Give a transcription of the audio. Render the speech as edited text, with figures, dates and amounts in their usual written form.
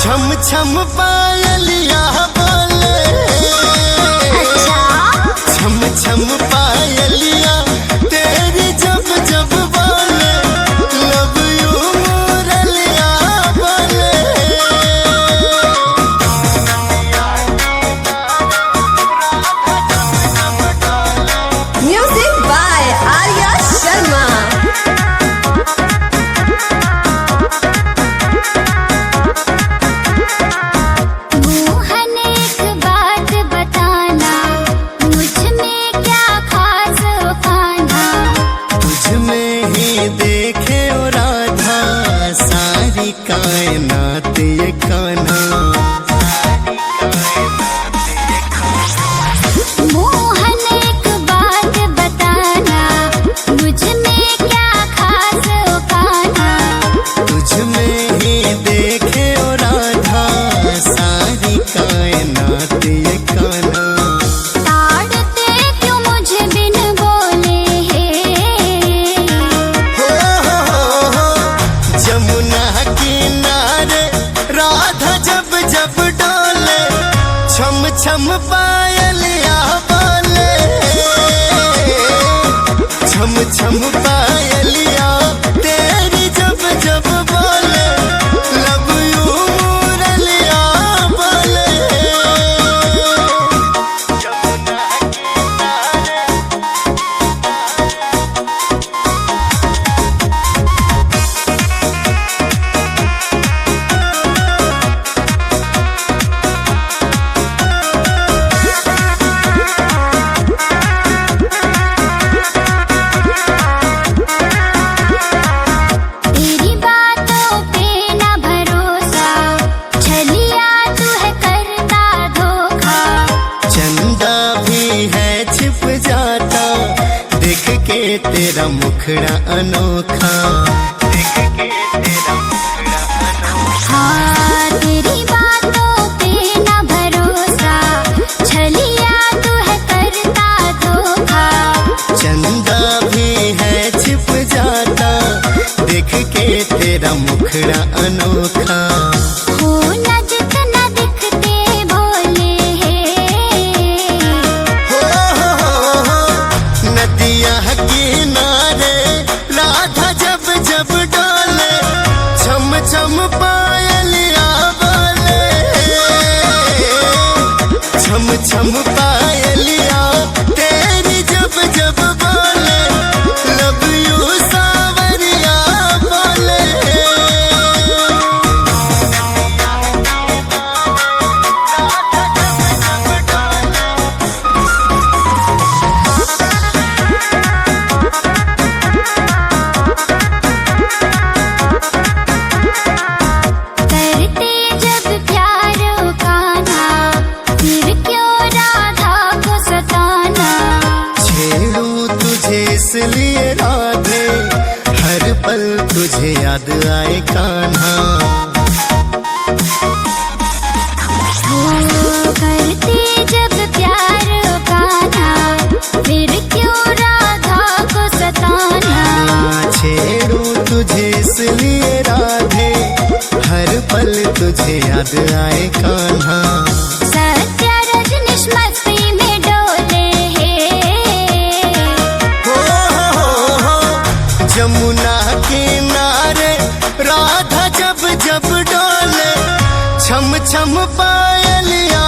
छम छम पायलिया बोले, अच्छा छम छम पायलिया तेरी जब जब बोले, लव यू मुरलिया बोले। Music by Arya Sharma. देखे ओ राधा सारी कायनात ये कान्हा, मोहन एक बात बताना, मुझ में क्या खास ओ कान्हा। तुझ में ही देखे ओ राधा सारी कायनात ये कान्हा। ताड़ते क्यों मुझे बिन बोले हैं, जमुना किनारे राधा जब जब डोले, छम छम पायलिया बोले, छम छम पायलिया तेरी जब जब बोले, लव यू मुरलिया बोले। जमुना किनारे तेरी बातों पे ना भरोसा, छलिया तू है करता धोखा। चंदा भी है छिप जाता, देख के तेरा मुखड़ा अनोखा, देख के तेरा मुखड़ा अनोखा। हाँ तेरी बातों पे ना भरोसा, छलिया तू है करता धोखा। चंदा भी है छिप जाता, देख के तेरा मुखड़ा अनोखा। हो न जितना दिखते भोले हैं, हो नदिया किनारे राधा जब जब डोले, छम छम पायलिया बोले, छम छम पायलिया तेरी जब जब बोले, लव यू सावरिया बोले। करते जब प्यार ओ कान्हा, फिर क्यों राधा को सताना। छेड़ूं तुझे इसलिए राधे, हर पल तुझे याद आए कान्हा। हो करते जब प्यार ओ कान्हा, फिर क्यों राधा को सताना। छेड़ूं तुझे इसलिए राधे, हर पल तुझे याद आए कान्हा। सत्या रजनीश मस्ती में डोले हैं, हो जमुना किनारे राधा जब जब डोले, छम छम पायलिया